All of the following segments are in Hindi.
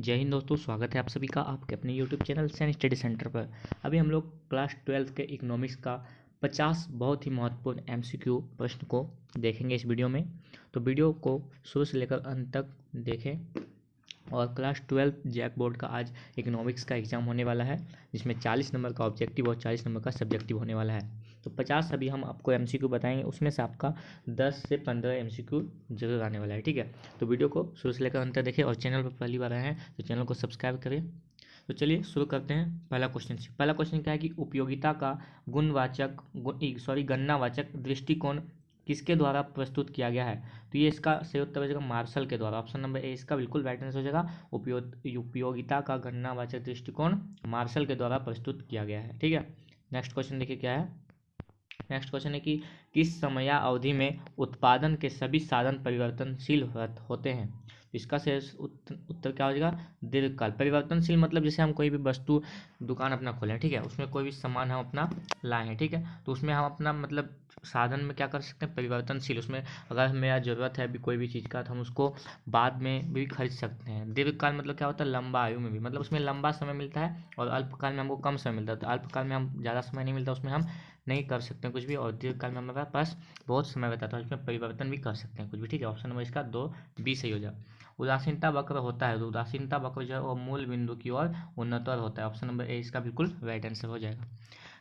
जय हिंद दोस्तों, स्वागत है आप सभी का आपके अपने YouTube channel San study centre पर। अभी हम लोग क्लास 12 के इकोनॉमिक्स का 50 बहुत ही महत्वपूर्ण एमसीक्यू प्रश्न को देखेंगे इस वीडियो में। तो वीडियो को शुरू से लेकर अंत तक देखें। और क्लास 12 जैक बोर्ड का आज इकोनॉमिक्स का एग्जाम होने वाला है, जिसमें 40 नंबर का ऑब्जेक्टिव और 40 नंबर का सब्जेक्टिव होने वाला है। तो 50 अभी हम आपको एमसीक्यू बताएंगे, उसमें से आपका 10 से 15 एमसीक्यू जरूर आने वाला है। ठीक है, तो वीडियो को शुरू से लेकर अंत तक देखें और चैनल पर पहली बार आए हैं तो चैनल को सब्सक्राइब करें। तो चलिए शुरू करते हैं पहला क्वेश्चन से। पहला क्वेश्चन क्या है कि उपयोगिता का गणनावाचक दृष्टिकोण किसके द्वारा प्रस्तुत किया गया है। तो ये इसका सही उत्तर हो जाएगा मार्शल के द्वारा। ऑप्शन नंबर ए इसका बिल्कुल राइट आंसर हो जाएगा। उपयोगिता का गणनावाचक दृष्टिकोण मार्शल के द्वारा प्रस्तुत किया गया है। ठीक है, नेक्स्ट क्वेश्चन देखिए क्या है। नेक्स्ट क्वेश्चन है कि किस समयावधि में उत्पादन के सभी साधन परिवर्तनशील होते हैं। तो इसका सही उत्तर क्या हो जाएगा, दीर्घकाल। परिवर्तनशील मतलब जैसे हम कोई भी वस्तु दुकान अपना खोलें, ठीक है, उसमें कोई भी सामान हम अपना लाए हैं, ठीक है, तो उसमें हम अपना मतलब साधन में क्या कर सकते हैं, परिवर्तनशील। उसमें अगर हमें ज़रूरत है अभी कोई भी चीज़ का तो हम उसको बाद में भी खरीद सकते हैं। दीर्घकाल मतलब क्या होता है, लंबा आयु में भी, मतलब उसमें लंबा समय मिलता है और अल्पकाल में हमको कम समय मिलता है। तो अल्पकाल में हम ज़्यादा समय नहीं मिलता, उसमें हम नहीं कर सकते हैं कुछ भी, और दीर्घकाल में हमारे पास बहुत समय रहता है तो इसमें परिवर्तन भी कर सकते हैं कुछ भी। ठीक है, ऑप्शन नंबर इसका 2 बी सही हो जाए। उदासीनता वक्र होता है तो उदासीनता वक्र जो है वो मूल बिंदु की ओर उन्नतर होता है। ऑप्शन नंबर ए इसका बिल्कुल राइट आंसर हो जाएगा।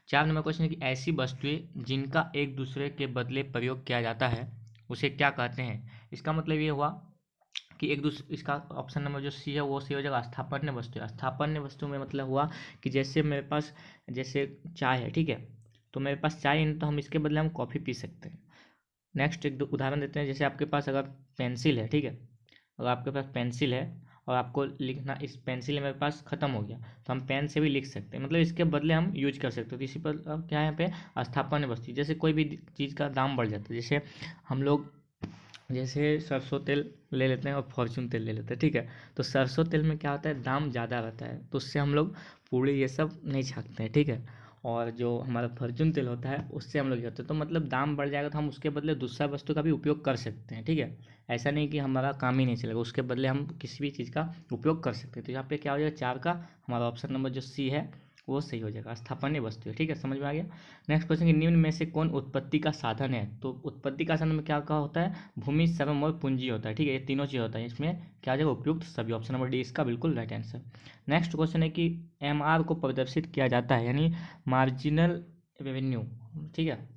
4 नंबर क्वेश्चन है कि ऐसी वस्तुएं जिनका एक दूसरे के बदले प्रयोग किया जाता है उसे क्या कहते हैं। इसका मतलब ये हुआ कि एक दूसरे, इसका ऑप्शन नंबर जो सी है वो सी हो जाएगा स्थापन्य वस्तु। स्थापन्य वस्तु में मतलब हुआ कि जैसे मेरे पास जैसे चाय है, ठीक है, तो मेरे पास चाय है तो हम इसके बदले हम कॉफ़ी पी सकते हैं। नेक्स्ट एक दो उदाहरण देते हैं। जैसे आपके पास अगर पेंसिल है, ठीक है, अगर आपके पास पेंसिल है और आपको लिखना, इस पेंसिल मेरे पास ख़त्म हो गया तो हम पेन से भी लिख सकते हैं, मतलब इसके बदले हम यूज कर सकते हैं। तो इसी पर अब क्या है यहाँ पे स्थापन्य वस्तु। जैसे कोई भी चीज़ का दाम बढ़ जाता है, जैसे हम लोग जैसे सरसों तेल ले लेते हैं और फॉर्चून तेल ले लेते हैं, ठीक है, तो सरसों तेल में क्या होता है, दाम ज़्यादा रहता है तो उससे हम लोग पूड़ी ये सब नहीं छाँकते हैं, ठीक है, और जो हमारा फॉर्चून तेल होता है उससे हम लोग करते हैं। तो मतलब दाम बढ़ जाएगा तो हम उसके बदले दूसरा वस्तु का भी उपयोग कर सकते हैं। ठीक है, ऐसा नहीं कि हमारा काम ही नहीं चलेगा, उसके बदले हम किसी भी चीज़ का उपयोग कर सकते हैं। तो यहाँ पे क्या हो जाएगा, 4 का हमारा ऑप्शन नंबर जो सी है वो सही हो जाएगा, स्थापन्य वस्तु है। ठीक है, समझ में आ गया। नेक्स्ट क्वेश्चन कि निम्न में से कौन उत्पत्ति का साधन है। तो उत्पत्ति का साधन में क्या क्या होता है, भूमि, श्रम और पूंजी होता है। ठीक है, ये तीनों चीज़ होता है, इसमें क्या आ जाएगा, उपयुक्त सभी। ऑप्शन नंबर डी इसका बिल्कुल राइट आंसर। नेक्स्ट क्वेश्चन है कि एमआर को प्रदर्शित किया जाता है, यानी मार्जिनल रेवेन्यू। ठीक है,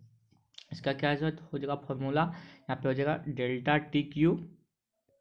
इसका क्या हो जाएगा फॉर्मूला, यहाँ पे हो जाएगा delta T Q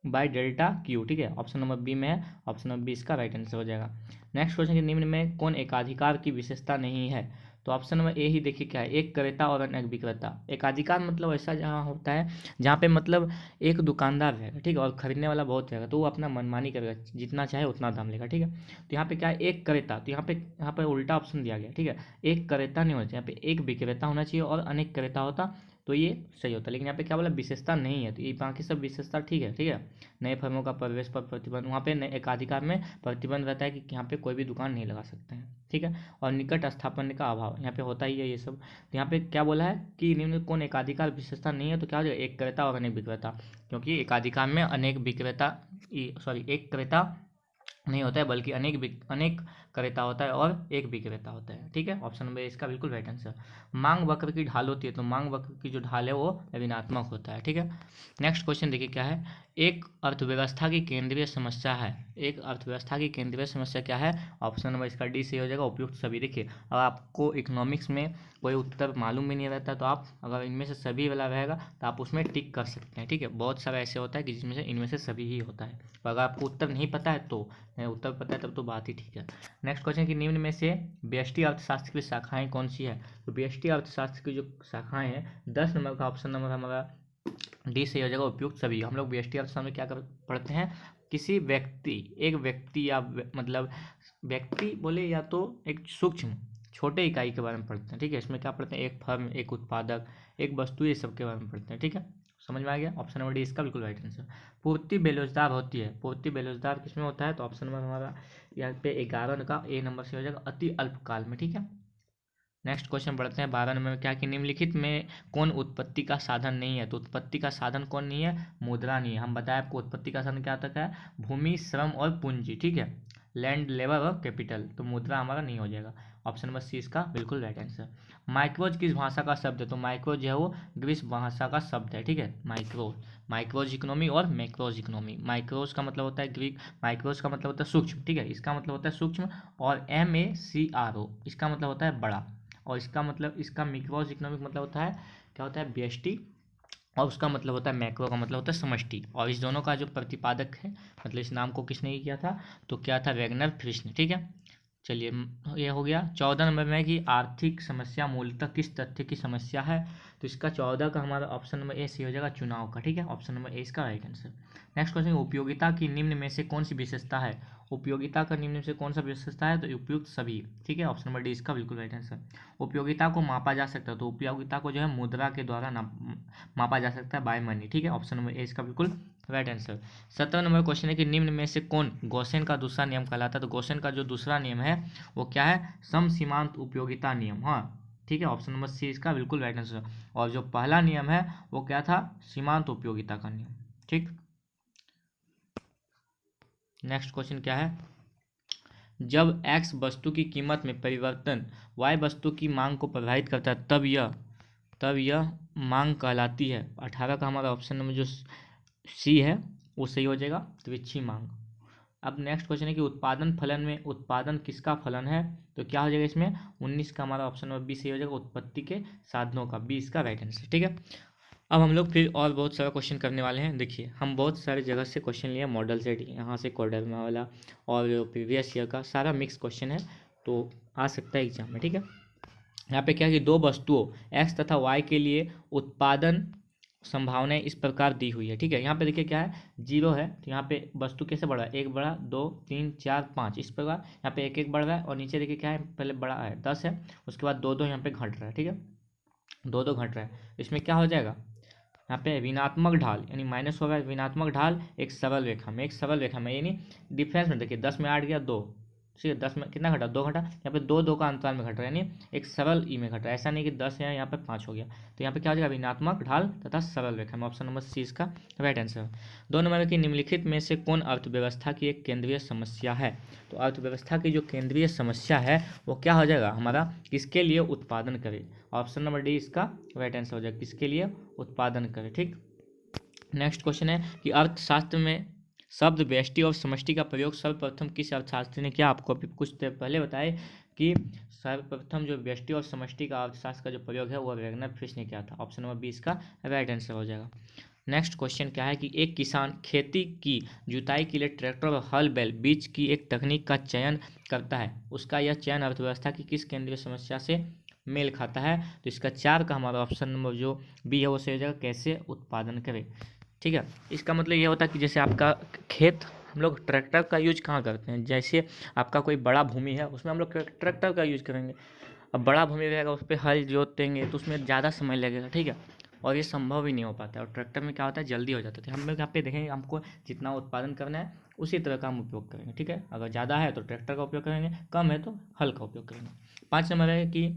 by delta Q. ठीक है, ऑप्शन नंबर बी में है, ऑप्शन नंबर बी इसका राइट आंसर हो जाएगा। नेक्स्ट क्वेश्चन के निम्न में कौन एकाधिकार की विशेषता नहीं है। तो ऑप्शन नंबर ए ही देखिए क्या है, एक क्रेता और अन्य विक्रेता। एकाधिकार मतलब ऐसा जहाँ होता है जहाँ पे मतलब एक दुकानदार रहेगा, ठीक है, और खरीदने वाला बहुत रहेगा तो वो अपना मनमानी करेगा, जितना चाहे उतना दाम लेगा। ठीक है, तो यहाँ पे क्या है, एक क्रेता, तो यहाँ पे उल्टा ऑप्शन दिया गया। ठीक है, एक क्रेता नहीं होना चाहिए, यहाँ पे एक विक्रेता होना चाहिए और अनेक क्रेता होता तो ये सही होता। लेकिन यहाँ पे क्या बोला, विशेषता नहीं है, तो ये बाकी सब विशेषता ठीक है। ठीक है, नए फर्मों का प्रवेश पर प्रतिबंध, वहाँ पे एकाधिकार में प्रतिबंध रहता है कि यहाँ पे कोई भी दुकान नहीं लगा सकते हैं। ठीक है, और निकट स्थापन्य का अभाव यहाँ पे होता ही है ये सब। तो यहाँ पे क्या बोला है कि निम्न में कौन एकाधिकार विशेषता नहीं है, तो क्या हो जाएगा, एक क्रेता और अनेक विक्रेता, क्योंकि एकाधिकार में अनेक विक्रेता एक क्रेता नहीं होता है बल्कि अनेक क्रेता होता है और एक विक्रेता होता है। ठीक है, ऑप्शन नंबर इसका बिल्कुल राइट आंसर। मांग वक्र की ढाल होती है तो मांग वक्र की जो ढाल है वो ऋणात्मक होता है। ठीक है, नेक्स्ट क्वेश्चन देखिए क्या है, एक अर्थव्यवस्था की केंद्रीय समस्या है। एक अर्थव्यवस्था की केंद्रीय समस्या क्या है, ऑप्शन नंबर इसका डी सही हो जाएगा, उपयुक्त सभी। देखिए अगर आपको इकोनॉमिक्स में कोई उत्तर मालूम भी नहीं रहता तो आप अगर इनमें से सभी वाला रहेगा तो आप उसमें टिक कर सकते हैं। ठीक है, बहुत सारा ऐसे होता है कि जिसमें से इनमें से सभी ही होता है, तो अगर आपको उत्तर नहीं पता है तो उत्तर पता है तब तो बात ही ठीक है। नेक्स्ट क्वेश्चन कि निम्न में से व्यष्टि अर्थशास्त्र की शाखाएं कौन सी है। तो व्यष्टि अर्थशास्त्र की जो शाखाएं हैं 10 नंबर का ऑप्शन नंबर हमारा डी सही हो जाएगा, उपयुक्त सभी। हम लोग व्यष्टि अर्थशास्त्र में क्या पढ़ते हैं, किसी व्यक्ति, एक व्यक्ति या मतलब व्यक्ति बोले या तो एक सूक्ष्म छोटे इकाई के बारे में पढ़ते हैं। ठीक है, इसमें क्या पढ़ते हैं, एक फर्म, एक उत्पादक, एक वस्तु, ये सब के बारे में पढ़ते हैं। ठीक है, समझ में आ गया, ऑप्शन नंबर डी इसका बिल्कुल राइट आंसर। पूर्ति बेरोजगार होती है, पूर्ति बेरोजगार किसमें होता है, तो ऑप्शन नंबर हमारा यहाँ पे 11 का ए नंबर से हो जाएगा, अति अल्पकाल में। ठीक है, नेक्स्ट क्वेश्चन बढ़ते हैं 12 नंबर में, क्या कि निम्नलिखित में कौन उत्पत्ति का साधन नहीं है? तो उत्पत्ति का साधन कौन नहीं है? मुद्रा नहीं है। हम बताएं आपको उत्पत्ति का साधन क्या तक है? भूमि, श्रम और पूंजी, ठीक है, लैंड, लेबर और कैपिटल। तो मुद्रा हमारा नहीं हो जाएगा। ऑप्शन नंबर सी इसका बिल्कुल राइट आंसर। माइक्रोज किस भाषा का शब्द है? तो माइक्रोज जो है वो ग्रीस भाषा का शब्द है, ठीक है। माइक्रोज, माइक्रोज इकोनॉमी और मैक्रोज इकोनॉमी। माइक्रोज का मतलब होता है ग्रीक, माइक्रोज का मतलब होता है सूक्ष्म, ठीक है, इसका मतलब होता है सूक्ष्म। और MACRO इसका मतलब होता है बड़ा। और इसका मतलब, इसका मैक्रोज इकोनॉमिक मतलब होता है, क्या होता है? व्यष्टि। और उसका मतलब होता है मैक्रो का मतलब होता है समष्टि। और इस दोनों का जो प्रतिपादक है, मतलब इस नाम को किसने किया था? तो क्या था? वैगनर फ्रिश ने, ठीक है। चलिए, ये हो गया। 14 नंबर में कि आर्थिक समस्या मूलतः किस तथ्य की समस्या है? तो इसका 14 का हमारा ऑप्शन नंबर ए सी हो जाएगा, चुनाव का, ठीक है। ऑप्शन नंबर ए इसका राइट आंसर। नेक्स्ट क्वेश्चन, उपयोगिता की निम्न में से कौन सी विशेषता है? उपयोगिता का निम्न में से कौन सा विशेषता है? तो उपयुक्त सभी, ठीक है। ऑप्शन नंबर डी इसका बिल्कुल राइट आंसर। उपयोगिता को मापा जा सकता है, तो उपयोगिता को जो है मुद्रा के द्वारा मापा जा सकता है, बाय मनी, ठीक है। ऑप्शन नंबर ए इसका बिल्कुल राइट आंसर। 17 नंबर क्वेश्चन है कि निम्न में से कौन गॉसेन का दूसरा नियम कहलाता है? तो गॉसेन का जो दूसरा नियम है वो क्या है? सम सीमांत उपयोगिता नियम, हाँ, ठीक है। ऑप्शन नंबर सी इसका बिल्कुल राइट आंसर। और जो पहला नियम है वो क्या था? सीमांत उपयोगिता का नियम, ठीक। नेक्स्ट क्वेश्चन क्या है? जब एक्स वस्तु की कीमत में परिवर्तन वाई वस्तु की मांग को प्रभावित करता है, तब यह मांग कहलाती है। 18 का हमारा ऑप्शन नंबर जो सी है वो सही हो जाएगा, त्रिच्छी मांग। अब नेक्स्ट क्वेश्चन है कि उत्पादन फलन में उत्पादन किसका फलन है? तो क्या हो जाएगा इसमें? 19 का हमारा ऑप्शन नंबर बी सही हो जाएगा, उत्पत्ति के साधनों का, बी इसका राइट आंसर, ठीक है। अब हम लोग फिर और बहुत सारा क्वेश्चन करने वाले हैं। देखिए, हम बहुत सारे जगह से क्वेश्चन लिए, मॉडल सेट यहाँ से, कोडरमा वाला और प्रीवियस ईयर का सारा मिक्स क्वेश्चन है, तो आ सकता है एग्जाम में, ठीक है। यहाँ पे क्या है कि दो वस्तुओं एक्स तथा वाई के लिए उत्पादन संभावनाएं इस प्रकार दी हुई है, ठीक है। यहाँ पे देखिए क्या है? 0 है, तो यहाँ पे वस्तु कैसे बढ़ रहा है? 1 बढ़ा, 2, 3, 4, 5, इस प्रकार यहाँ पे 1 1 बढ़ रहा है। और नीचे देखिए क्या है? पहले बड़ा है 10 है, उसके बाद 2 2 यहाँ पे घट रहा है, ठीक है, 2 2 घट रहा है। इसमें क्या हो जाएगा? यहाँ पे ऋणात्मक ढाल यानी माइनस होगा, ऋणात्मक ढाल एक सरल रेखा में, यानी डिफरेंस में देखिए 10 में 8 गया 2, ठीक है, 10 में कितना घटा? 2 घटा। यहाँ पे 2 2 का अंतराल में घट रहा है, यानी एक सरल ई में घट रहा है, ऐसा नहीं कि 10 है यहाँ पे 5 हो गया। तो यहाँ पे क्या हो जाएगा? ऋणात्मक ढाल तथा सरल रेखा में। ऑप्शन नंबर सी इसका राइट आंसर। 2 नंबर की निम्नलिखित में से कौन अर्थव्यवस्था की एक केंद्रीय समस्या है? तो अर्थव्यवस्था की जो केंद्रीय समस्या है वो क्या हो जाएगा हमारा? किसके लिए उत्पादन करे? ऑप्शन नंबर डी इसका राइट आंसर हो जाएगा, किसके लिए उत्पादन करे, ठीक। नेक्स्ट क्वेश्चन है कि अर्थशास्त्र में शब्द व्यष्टि और समष्टि का प्रयोग सर्वप्रथम किस अर्थशास्त्री ने किया? आपको अभी कुछ देर पहले बताए कि सर्वप्रथम जो व्यष्टि और समष्टि का अर्थशास्त्र का जो प्रयोग है वो वैगनर फिश ने किया था। ऑप्शन नंबर बी इसका राइट आंसर हो जाएगा। नेक्स्ट क्वेश्चन क्या है कि एक किसान खेती की जुताई के लिए ट्रैक्टर और हल बैल बीच की एक तकनीक का चयन करता है, उसका यह चयन अर्थव्यवस्था की किस केंद्रीय समस्या से मेल खाता है? तो इसका 4 का हमारा ऑप्शन नंबर जो बी है वो सही हो जाएगा, कैसे उत्पादन करे, ठीक है। इसका मतलब ये होता है कि जैसे आपका खेत, हम लोग ट्रैक्टर का यूज कहाँ करते हैं? जैसे आपका कोई बड़ा भूमि है उसमें हम लोग ट्रैक्टर का यूज करेंगे। अब बड़ा भूमि रहेगा उस पर हल जोतेंगे तो उसमें ज़्यादा समय लगेगा, ठीक है, और ये संभव ही नहीं हो पाता है। और ट्रैक्टर में क्या होता है? जल्दी हो जाता है। हम लोग यहाँ पे देखेंगे हमको जितना उत्पादन करना है उसी तरह का हम उपयोग करेंगे, ठीक है। अगर ज़्यादा है तो ट्रैक्टर का उपयोग करेंगे, कम है तो हल का उपयोग करेंगे। 5 नंबर है कि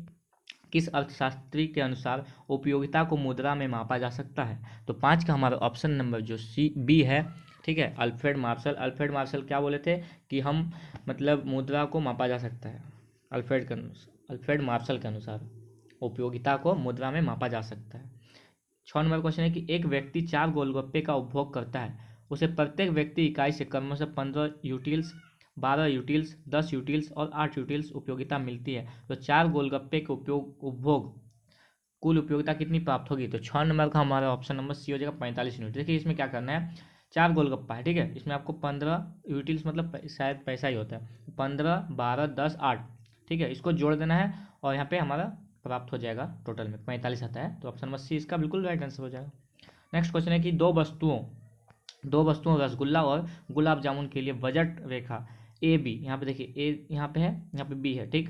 किस अर्थशास्त्री के अनुसार उपयोगिता को मुद्रा में मापा जा सकता है? तो 5 का हमारा ऑप्शन नंबर जो सी बी है, ठीक है, अल्फ्रेड मार्शल। अल्फ्रेड मार्शल क्या बोले थे कि हम मतलब मुद्रा को मापा जा सकता है, अल्फ्रेड मार्शल के अनुसार उपयोगिता को मुद्रा में मापा जा सकता है। 6 नंबर क्वेश्चन है कि एक व्यक्ति 4 गोलगप्पे का उपभोग करता है, उसे प्रत्येक व्यक्ति इकाई से क्रमशः 15 यूटिल्स, 12 यूटिल्स, 10 यूटिल्स और 8 यूटिल्स उपयोगिता मिलती है। तो 4 गोलगप्पे के उपभोग कुल उपयोगिता कितनी प्राप्त होगी? तो 6 नंबर का हमारा ऑप्शन नंबर सी हो जाएगा, 45 यूनिट। देखिए इसमें क्या करना है, 4 गोलगप्पा है, ठीक है, इसमें आपको 15 यूटिल्स मतलब शायद पैसा ही होता है, 15 12 10 8, ठीक है, इसको जोड़ देना है और यहाँ पे हमारा प्राप्त हो जाएगा, टोटल में 45 आता है। तो ऑप्शन नंबर सी इसका बिल्कुल राइट आंसर हो जाएगा। नेक्स्ट क्वेश्चन है कि दो वस्तुओं रसगुल्ला और गुलाब जामुन के लिए बजट रेखा ए बी, यहाँ पे देखिए ए यहाँ पे है, यहाँ पे बी है, ठीक,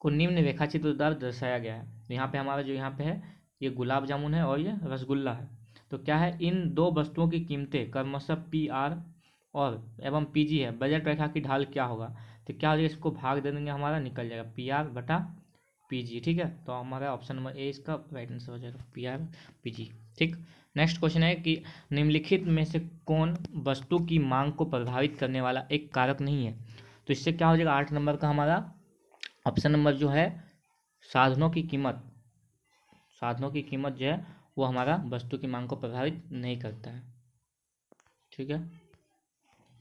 को निम्न रेखा चित्र द्वारा दर्शाया गया है। तो यहाँ पे हमारा जो यहाँ पे है ये गुलाब जामुन है और ये रसगुल्ला है। तो क्या है? इन दो वस्तुओं की कीमतें क्रमशः PR और एवं PG है, बजट रेखा की ढाल क्या होगा? तो क्या हो जाएगा? इसको भाग दे देंगे, हमारा निकल जाएगा PR बटा पीजी, ठीक है। तो हमारा ऑप्शन नंबर ए इसका राइट आंसर हो जाएगा, पीआर पीजी, ठीक। नेक्स्ट क्वेश्चन है कि निम्नलिखित में से कौन वस्तु की मांग को प्रभावित करने वाला एक कारक नहीं है। तो इससे क्या हो जाएगा, 8 नंबर का हमारा ऑप्शन नंबर जो है साधनों की कीमत, साधनों की कीमत जो है वो हमारा वस्तु की मांग को प्रभावित नहीं करता है, ठीक है।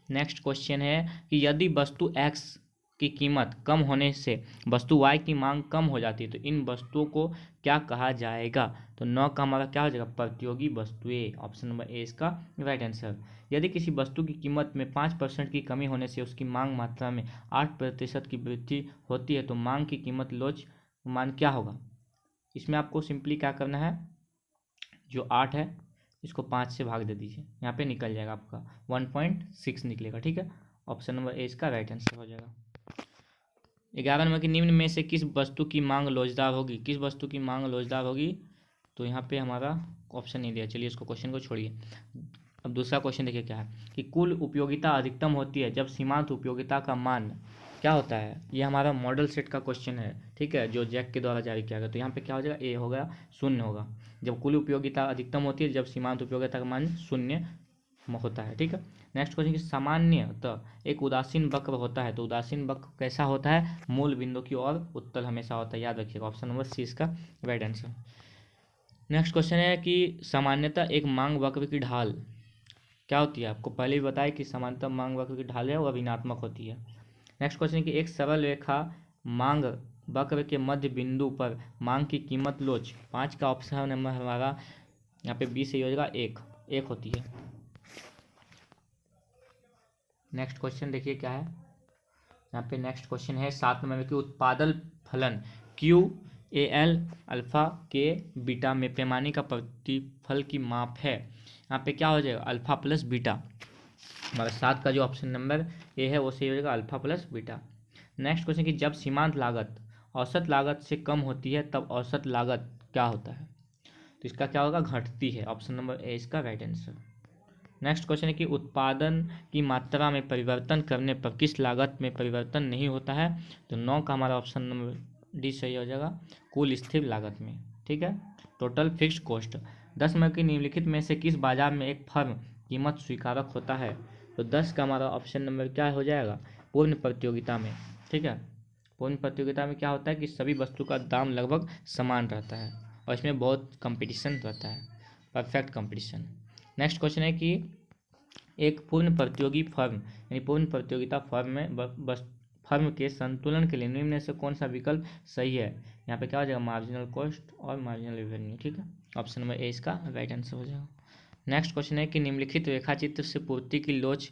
नेक्स्ट क्वेश्चन है कि यदि वस्तु एक्स की कीमत कम होने से वस्तु वाई की मांग कम हो जाती है तो इन वस्तुओं को क्या कहा जाएगा। तो 9 का हमारा क्या हो जाएगा, प्रतियोगी वस्तुएं, ऑप्शन नंबर ए इसका राइट आंसर। यदि किसी वस्तु की कीमत में 5% की कमी होने से उसकी मांग मात्रा में 8% की वृद्धि होती है तो मांग की कीमत लोच मान क्या होगा। इसमें आपको सिंपली क्या करना है, जो 8 है इसको 5 से भाग दे दीजिए, यहाँ पे निकल जाएगा आपका 1.6 निकलेगा, ठीक है। ऑप्शन नंबर ए इसका राइट आंसर हो जाएगा। 11 नंबर की निम्न में से किस वस्तु की मांग लोचदार होगी, किस वस्तु की मांग लोचदार होगी। तो यहाँ पे हमारा ऑप्शन नहीं दिया, चलिए इसको क्वेश्चन को छोड़िए। अब दूसरा क्वेश्चन देखिए क्या है कि कुल उपयोगिता अधिकतम होती है जब सीमांत उपयोगिता का मान क्या होता है। ये हमारा मॉडल सेट का क्वेश्चन है, ठीक है, जो जैक के द्वारा जारी किया गया। तो यहाँ पे क्या हो जाएगा, ए होगा, शून्य होगा। जब कुल उपयोगिता अधिकतम होती है जब सीमांत उपयोगिता का मान शून्य होता है, ठीक है। नेक्स्ट क्वेश्चन की सामान्यतः एक उदासीन वक्र होता है तो उदासीन वक्र कैसा होता है, मूल बिंदु की ओर उत्तल हमेशा होता है, याद रखिएगा, ऑप्शन नंबर सी इसका राइट आंसर। नेक्स्ट क्वेश्चन है कि सामान्यतः एक मांग वक्र की ढाल क्या होती है। आपको पहले भी बताया कि सामान्यतः मांग वक्र की ढाल है वो ऋणात्मक होती है। नेक्स्ट क्वेश्चन है कि एक सरल रेखा मांग वक्र के मध्य बिंदु पर मांग की कीमत लोच, 5 का ऑप्शन नंबर हमारा यहाँ पे बी सही हो जाएगा, एक होती है। नेक्स्ट क्वेश्चन देखिए क्या है, यहाँ पे नेक्स्ट क्वेश्चन है 7 नंबर की उत्पादन फलन क्यू ए एल अल्फा के बीटा में पैमाने का प्रतिफल की माप है। यहाँ पे क्या हो जाएगा, अल्फा प्लस बीटा। हमारा 7 का जो ऑप्शन नंबर ए है वो सही हो जाएगा, alpha plus beta. Next question कि जब सीमांत लागत औसत लागत से कम होती है तब औसत लागत क्या होता है। तो इसका क्या होगा, घटती है, ऑप्शन नंबर ए इसका राइट आंसर। नेक्स्ट क्वेश्चन है कि उत्पादन की मात्रा में परिवर्तन करने पर किस लागत में परिवर्तन नहीं होता है। तो 9 का हमारा ऑप्शन नंबर डी सही हो जाएगा, कुल स्थिर लागत में, ठीक है, टोटल फिक्स्ड कॉस्ट। 10 नंबर की निम्नलिखित में से किस बाजार में एक फर्म कीमत स्वीकारक होता है। तो 10 का हमारा ऑप्शन नंबर क्या हो जाएगा, पूर्ण प्रतियोगिता में, ठीक है। पूर्ण प्रतियोगिता में क्या होता है कि सभी वस्तु का दाम लगभग समान रहता है और इसमें बहुत कंपटीशन रहता है, परफेक्ट कंपटीशन। नेक्स्ट क्वेश्चन है कि एक पूर्ण प्रतियोगी फर्म यानी पूर्ण प्रतियोगिता फर्म में फर्म के संतुलन के लिए निम्न में से कौन सा विकल्प सही है। यहाँ पे क्या हो जाएगा, मार्जिनल कॉस्ट और मार्जिनल रेवेन्यू, ठीक है, ऑप्शन नंबर ए इसका राइट आंसर हो जाएगा। नेक्स्ट क्वेश्चन है कि निम्नलिखित रेखाचित्र से पूर्ति की लोच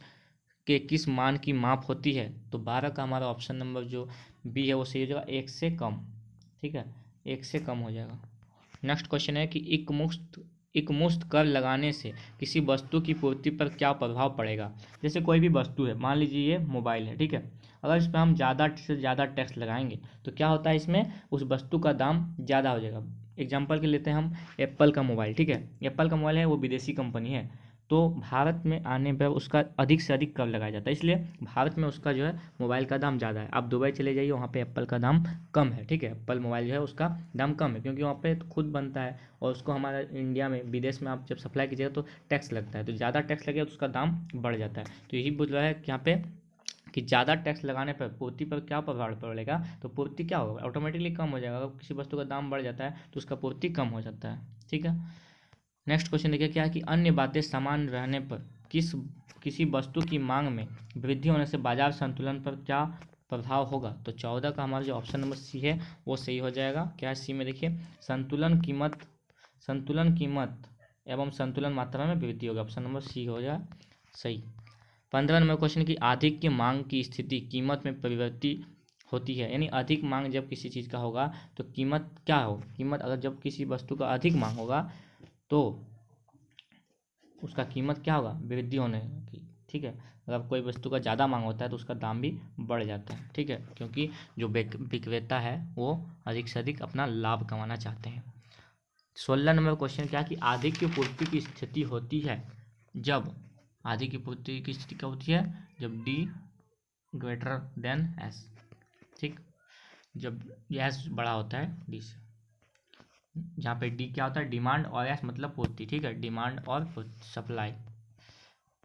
के किस मान की माप होती है। तो 12 का हमारा ऑप्शन नंबर जो बी है वो सही हो जाएगा, 1 से कम, ठीक है, 1 से कम हो जाएगा। नेक्स्ट क्वेश्चन है कि एकमुश्त कर लगाने से किसी वस्तु की पूर्ति पर क्या प्रभाव पड़ेगा। जैसे कोई भी वस्तु है, मान लीजिए ये मोबाइल है, ठीक है, अगर इस पर हम ज़्यादा से ज़्यादा टैक्स लगाएंगे तो क्या होता है, इसमें उस वस्तु का दाम ज़्यादा हो जाएगा। एग्जाम्पल के लेते हैं हम एप्पल का मोबाइल, ठीक है, एप्पल का मोबाइल है वो विदेशी कंपनी है, तो भारत में आने पर उसका अधिक से अधिक कर लगाया जाता है, इसलिए भारत में उसका जो है मोबाइल का दाम ज़्यादा है। आप दुबई चले जाइए, वहाँ पे एप्पल का दाम कम है, ठीक है, एप्पल मोबाइल जो है उसका दाम कम है क्योंकि वहाँ पे तो खुद बनता है और उसको हमारा इंडिया में विदेश में आप जब सप्लाई कीजिएगा तो टैक्स लगता है, तो ज़्यादा टैक्स लगेगा तो उसका दाम बढ़ जाता है। तो यही बोल रहा है कि यहाँ पे कि ज़्यादा टैक्स लगाने पर पूर्ति पर क्या प्रभाव पड़ेगा। तो पूर्ति क्या होगा, ऑटोमेटिकली कम हो जाएगा। अगर किसी वस्तु का दाम बढ़ जाता है तो उसका पूर्ति कम हो जाता है, ठीक है। नेक्स्ट क्वेश्चन देखिए क्या है कि अन्य बातें समान रहने पर किसी वस्तु की मांग में वृद्धि होने से बाजार संतुलन पर क्या प्रभाव होगा। तो 14 का हमारा जो ऑप्शन नंबर सी है वो सही हो जाएगा। क्या है सी में, देखिए, संतुलन कीमत एवं संतुलन मात्रा में वृद्धि होगा, ऑप्शन नंबर सी हो जाए सही। 15 नंबर क्वेश्चन की अधिक की मांग की स्थिति कीमत में परिवर्तित होती है, यानी अधिक मांग जब किसी चीज़ का होगा तो कीमत क्या हो, कीमत अगर जब किसी वस्तु का अधिक मांग होगा तो उसका कीमत क्या होगा, वृद्धि होने की, ठीक है। अगर कोई वस्तु का ज़्यादा मांग होता है तो उसका दाम भी बढ़ जाता है, ठीक है, क्योंकि जो विक्रेता है वो अधिक से अधिक अपना लाभ कमाना चाहते हैं। 16 नंबर क्वेश्चन क्या है कि अधिक की पूर्ति की स्थिति होती है जब, अधिक की पूर्ति की स्थिति क्या होती है, जब डी ग्रेटर देन एस, ठीक। जब एस बड़ा होता है डी से, जहाँ पे डी क्या होता है डिमांड और एस मतलब पूर्ति, ठीक है, डिमांड और सप्लाई।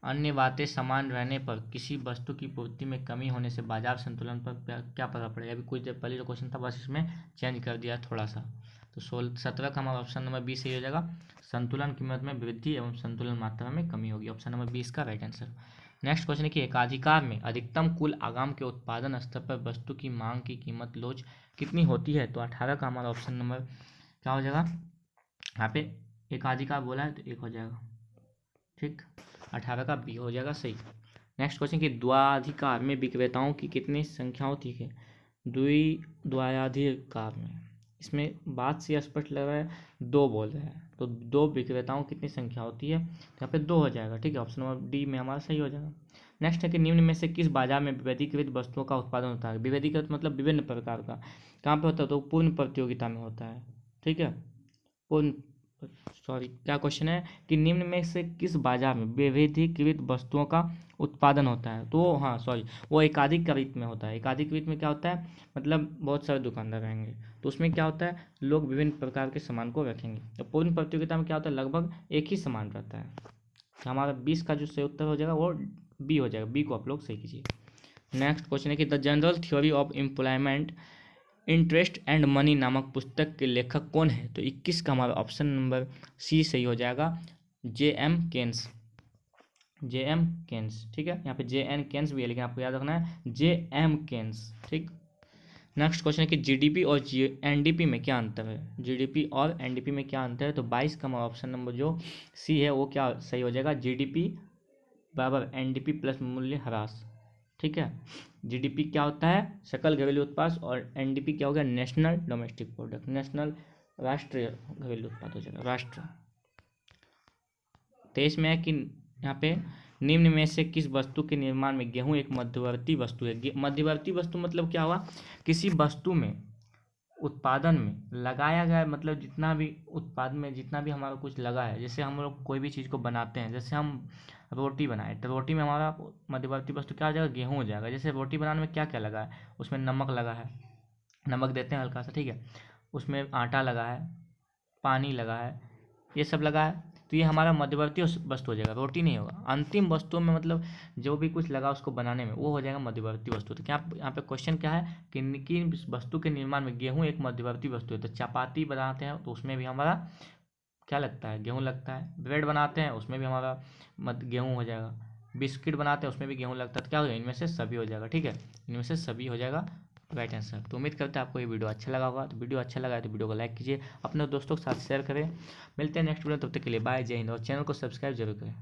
अन्य बातें समान रहने पर किसी वस्तु की पूर्ति में कमी होने से बाजार संतुलन पर क्या प्रभाव पड़ेगा। अभी कुछ देर पहले जो क्वेश्चन था बस इसमें चेंज कर दिया थोड़ा सा। तो 17 का हमारा ऑप्शन नंबर बी सही हो जाएगा। संतुलन कीमत में वृद्धि एवं संतुलन मात्रा में कमी होगी। ऑप्शन नंबर 20 का राइट आंसर। नेक्स्ट क्वेश्चन है कि एकाधिकार में अधिकतम कुल आगाम के उत्पादन स्तर पर वस्तु की मांग की कीमत लोच कितनी होती है। तो 18 का हमारा ऑप्शन नंबर क्या हो जाएगा, यहाँ पे एकाधिकार बोला है तो एक हो जाएगा, ठीक, 18 का बी हो जाएगा सही। नेक्स्ट क्वेश्चन कि द्वयाधिकार में विक्रेताओं की कितनी संख्या होती है। द्वयाधिकार में, इसमें बात से स्पष्ट लग रहा है दो बोल रहे हैं, तो दो विक्रेताओं की कितनी संख्या होती है, तो यहाँ पे दो हो जाएगा, ठीक है, ऑप्शन नंबर डी में हमारा सही हो जाएगा। नेक्स्ट है कि निम्न में से किस बाजार में विभेदीकृत वस्तुओं का उत्पादन होता है। विभेदीकृत मतलब विभिन्न प्रकार का, कहाँ पे होता है, तो पूर्ण प्रतियोगिता में होता है, ठीक है, पूर्ण, सॉरी क्या क्वेश्चन है कि निम्न में से किस बाजार में विभेदीकृत वस्तुओं का उत्पादन होता है। तो हाँ सॉरी, वो एकाधिकृत में होता है। एकाधिकृत में क्या होता है, मतलब बहुत सारे दुकानदार रहेंगे, तो उसमें क्या होता है लोग विभिन्न प्रकार के सामान को रखेंगे। तो पूर्ण प्रतियोगिता में क्या होता है लगभग एक ही सामान रहता है। तो हमारा 20 का जो सही उत्तर हो जाएगा वो बी हो जाएगा, बी को आप लोग सही कीजिए। नेक्स्ट क्वेश्चन है कि the general theory of employment interest and money नामक पुस्तक के लेखक कौन है। तो 21 का हमारा ऑप्शन नंबर सी सही हो जाएगा, J.M. Keynes, J.M. केन्स, ठीक है, यहाँ पे J.N. केन्स भी है लेकिन आपको याद रखना है J.M. केन्स, ठीक। नेक्स्ट क्वेश्चन है कि जीडीपी और एनडीपी में क्या अंतर है। जीडीपी और एनडीपी में क्या अंतर है। तो 22 का हमारा ऑप्शन नंबर जो सी है वो क्या सही हो जाएगा, जीडीपी बराबर एनडीपी प्लस मूल्य ह्रास, ठीक है। जीडीपी क्या होता है सकल घरेलू उत्पाद, और एनडीपी क्या हो गया नेशनल डोमेस्टिक प्रोडक्ट, नेशनल राष्ट्रीय घरेलू उत्पाद हो जाएगा, राष्ट्र। 23 में है कि यहाँ पे निम्न में से किस वस्तु के निर्माण में गेहूं एक मध्यवर्ती वस्तु है। मध्यवर्ती वस्तु मतलब क्या हुआ, किसी वस्तु में उत्पादन में लगाया गया, मतलब जितना भी उत्पादन में जितना भी हमारा कुछ लगा है, जैसे हम लोग कोई भी चीज़ को बनाते हैं, जैसे हम रोटी बनाए तो रोटी में हमारा मध्यवर्ती वस्तु क्या हो जाएगा, गेहूँ हो जाएगा। जैसे रोटी बनाने में क्या क्या लगा है, उसमें नमक लगा है, नमक देते हैं हल्का सा, ठीक है, उसमें आटा लगा है, पानी लगा है, ये सब लगा है, तो ये हमारा मध्यवर्ती वस्तु हो जाएगा, रोटी नहीं होगा। अंतिम वस्तुओं में मतलब जो भी कुछ लगा उसको बनाने में वो हो जाएगा मध्यवर्ती वस्तु। तो क्या यहाँ पे क्वेश्चन क्या है कि वस्तु के निर्माण में गेहूं एक मध्यवर्ती वस्तु है। तो चपाती बनाते हैं तो उसमें भी हमारा क्या लगता है, गेहूँ लगता है। ब्रेड बनाते हैं उसमें भी हमारा गेहूँ हो जाएगा। बिस्किट बनाते हैं उसमें भी गेहूँ लगता है। तो क्या हो जाएगा, इनमें से सभी हो जाएगा, ठीक है, इनमें से सभी हो जाएगा राइट आंसर। तो उम्मीद करते हैं आपको ये वीडियो अच्छा लगा होगा। तो वीडियो अच्छा लगा है तो वीडियो को लाइक कीजिए, अपने दोस्तों के साथ शेयर करें। मिलते हैं नेक्स्ट वीडियो, तब तक के लिए बाय, जय हिंद, और चैनल को सब्सक्राइब जरूर करें।